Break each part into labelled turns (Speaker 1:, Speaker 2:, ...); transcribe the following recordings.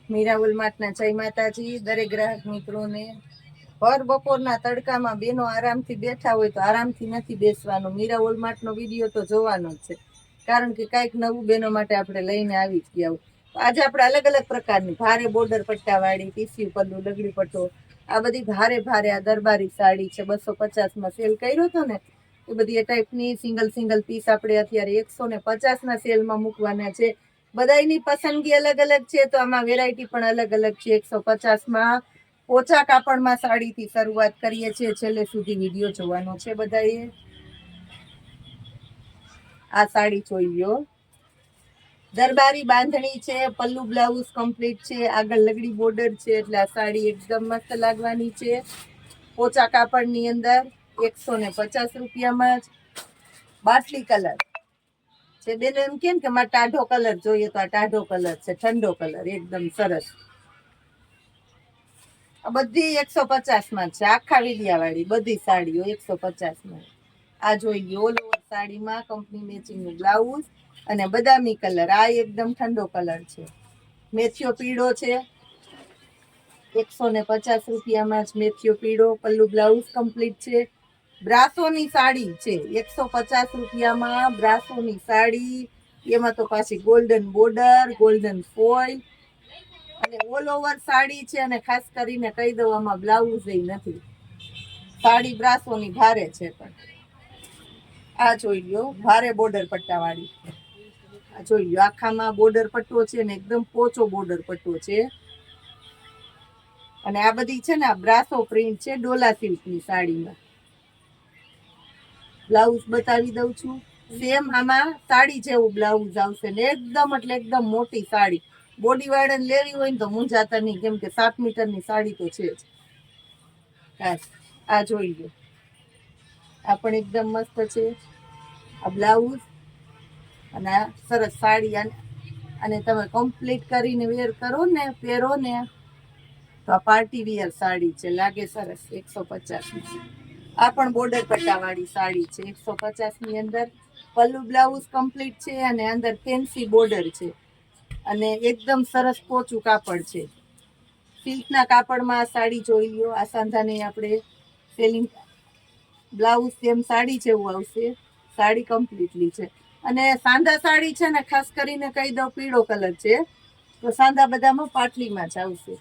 Speaker 1: મીરા વોલમાર્ટના જય માતાજી દરેક ગ્રાહક મિત્રોને। ભર બપોરના તડકામાં બેનો આરામથી બેઠા હોય તો આરામથી નથી બેસવાનું, મીરા વોલમાર્ટનો વિડીયો તો જોવાનો જ છે, કારણ કે કાંઈક નવું બેનો માટે આપણે લઈને આવી જ ગયા હોય। આજે આપણે અલગ અલગ પ્રકારની ભારે બોર્ડર પટ્ટાવાળી ટીસ્યુ પલ્લુ લગડી પટ્ટો, આ બધી ભારે ભારે આ દરબારી સાડી છે, 250માં સેલ કર્યો હતો ને, એ બધી એ ટાઈપની સિંગલ પીસ આપણે અત્યારે 150ના સેલમાં મૂકવાના છે। બધાની પસંદગી અલગ અલગ છે, તો આમાં વેરાયટી પણ અલગ અલગ છે। 150માં ઓછા કાપડમાં સાડીથી શરૂઆત કરીએ છીએ, છેલ્લે સુધી વિડીયો જોવાનો છે બધાએ। આ સાડી જોઈ લો, દરબારી બાંધણી છે, પલ્લુ બ્લાઉઝ કમ્પ્લીટ છે, આગળ લગડી બોર્ડર છે, એટલે આ સાડી એકદમ મસ્ત લાગવાની છે। ઓછા કાપડની અંદર 150 રૂપિયામાં જ બાટલી કલર છે। બેન એમ કેમ કે મારે ટાઢો કલર જોઈએ, તો આ ટાઢો કલર છે, ઠંડો કલર એકદમ સરસ। આ બધી 150માં છે, આખા વિડિયા વાળી બધી સાડીઓ 150માં। આ જોઈ લો, ઓલ ઓવર સાડીમાં કંપની મેચિંગનું બ્લાઉઝ અને બદામી કલર, આ એકદમ ઠંડો કલર છે, મેથીઓ પીળો છે, 150 રૂપિયામાં જ મેથીઓ પીળો, પલ્લુ બ્લાઉઝ કમ્પ્લીટ છે। બ્રાસોની સાડી છે 150 રૂપિયામાં, બ્રાસોની સાડી, એમાં તો પાછી ગોલ્ડન બોર્ડર, ગોલ્ડન ફોઇલ અને ઓલ ઓવર સાડી છે। અને ખાસ કરીને કહી દઉં, આમાં બ્લાઉઝ નથી, સાડી બ્રાસોની ભારે છે। પણ આ જોઈ લો, ભારે બોર્ડર પટ્ટાવાળી, આ જોઈ લો, આખામાં બોર્ડર પટ્ટો છે ને, એકદમ પોચો બોર્ડર પટ્ટો છે। અને આ બધી છે ને, આ બ્રાસો પ્રિન્ટ છે ડોલા સિલ્કની સાડીમાં। બ્લાઉઝ બતાવી દઉં છું, સેમ આમાં સાડી જેવું બ્લાઉઝ આવશે ને, એકદમ એટલે એકદમ મોટી સાડી, બોડી વાળાને લેવી હોય ને તો મૂંઝાતા નહીં, કેમ કે 7 મીટરની સાડી તો છે જ। આ જોઈ લો, આ પણ એકદમ મસ્ત છે, આ બ્લાઉઝ અને આ સરસ સાડી। અને તમે કમ્પ્લીટ કરીને વેર કરો ને, પહેરો ને, તો આ પાર્ટી વિયર સાડી છે, લાગે સરસ। 150માં આ પણ બોર્ડર પટ્ટાવાળી સાડી છે, 150ની અંદર પલ્લુ બ્લાઉઝ કમ્પ્લીટ છે, અને અંદર ફેન્સી બોર્ડર છે, અને એકદમ સરસ પોચું કાપડ છે, સિલ્કના કાપડમાં આ સાડી જોઈ લો। આ સાંધાને આપણે સેલિંગ બ્લાઉઝ સેમ સાડી જેવું આવશે, સાડી કમ્પ્લીટલી છે। અને સાંધા સાડી છે ને, ખાસ કરીને કહી દઉં, પીળો કલર છે, તો સાંધા બધામાં પાટલીમાં જ આવશે।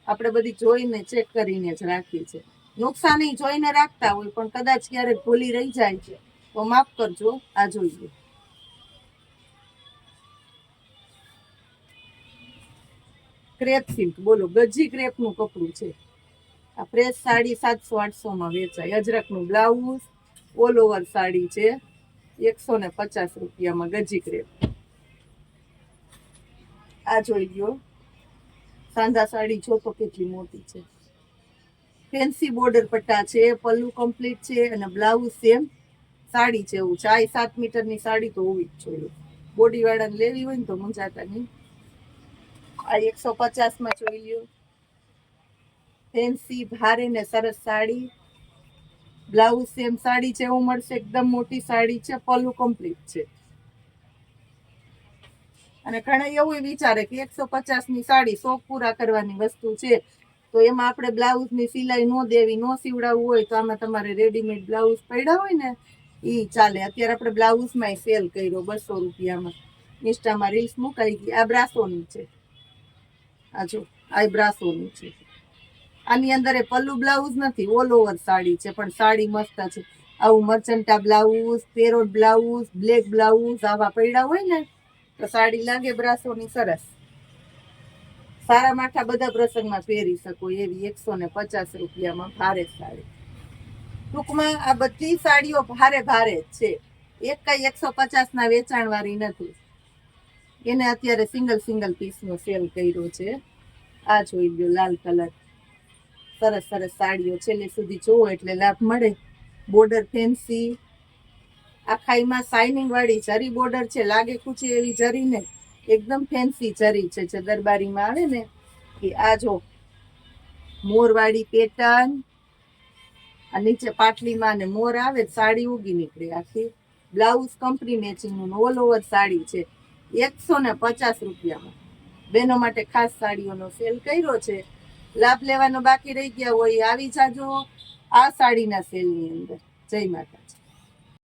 Speaker 1: આપણે બધી જોઈને ચેક કરીને જ રાખીએ છીએ, નુકસાન જોઈને રાખતા હોય, પણ કદાચ ક્યારેક ભૂલી રહી જાય છે તો માફ કરજો। આ જોઈએ, ક્રેપ સિલ્ક, બોલો ગજી ક્રેપનું કપડું છે। આ પ્રેસ સાડી 700-800માં વેચાય, અજરકનું બ્લાઉઝ, ઓલ ઓવર સાડી છે, 150 રૂપિયામાં ગજી ક્રેપ। આ જોઈ લો, સાંધા સાડી જો તો કેટલી મોટી છે, ફેન્સી બોર્ડર પટ્ટા છે, પલ્લુ કમ્પ્લીટ છે, અને બ્લાઉઝ સેમ સાડી જેવું છે। આ 7 મીટરની સાડી તો હોવી જ જોઈએ, બોડી વાળાને લેવી હોય ને તો મૂંઝાતા નહીં। આ 150માં જોઈ લ્યો, ફેન્સી ભારે ને સરસ સાડી, બ્લાઉઝ સેમ સાડી જેવું મળશે, એકદમ મોટી સાડી છે, પલ્લુ કમ્પ્લીટ છે। અને ઘણા એવું વિચારે કે 150ની સાડી શોખ પૂરા કરવાની વસ્તુ છે, તો એમાં આપણે બ્લાઉઝની સિલાઈ ન દેવી, ન સીવડાવવું હોય, તો આમાં તમારે રેડીમેડ બ્લાઉઝ પડ્યા હોય ને, એ ચાલે। અત્યારે આપણે બ્લાઉઝમાં સેલ કર્યો 200 રૂપિયામાં, ઇન્સ્ટામાં રીલ્સ મુકાઈ ગઈ। આ બ્રાસોની છે, આ જો, આ બ્રાસોની છે, આની અંદર એ પલ્લુ બ્લાઉઝ નથી, ઓલ ઓવર સાડી છે, પણ સાડી મસ્ત છે। આવું મર્ચન્ટા બ્લાઉઝ, પેરોડ બ્લાઉઝ, બ્લેક બ્લાઉઝ આવા પડ્યા હોય ને, તો સાડી લાગે બ્રાસોની સરસ, સારા માઠા બધા પ્રસંગમાં પહેરી શકો એવી 150 રૂપિયામાં ભારે સાડી। ટૂંકમાં આ બધી સાડીઓ ભારે ભારે જ છે, એક કઈ 150ના વેચાણ વાળી નથી, એને અત્યારે સિંગલ પીસનો સેલ કર્યો છે। આ જોઈ લો, લાલ કલર, સરસ સરસ સાડીઓ, છેલ્લે સુધી જોવો એટલે લાભ મળે। બોર્ડર ફેન્સી, આખાઈમાં શાઇનિંગ વાળી જરી બોર્ડર છે, લાગે કૂચી એવી જરી ને, એકદમ ફેન્સી જરી છે, જે દરબારીમાં આવે ને એ। આ જો, મોરવાળી પેટર્ન, આ નીચે પાટલીમાં ને મોર આવે, સાડી ઉગી નીકળે આખી, બ્લાઉઝ કંપની મેચિંગનું, ઓલ ઓવર સાડી છે, 150 રૂપિયામાં। બહેનો માટે ખાસ સાડીઓનો સેલ કર્યો છે. લાભ લેવાનો બાકી રહી ગયા હોય એ આવી જાજો આ સાડીના સેલની અંદર. જય માતાજી.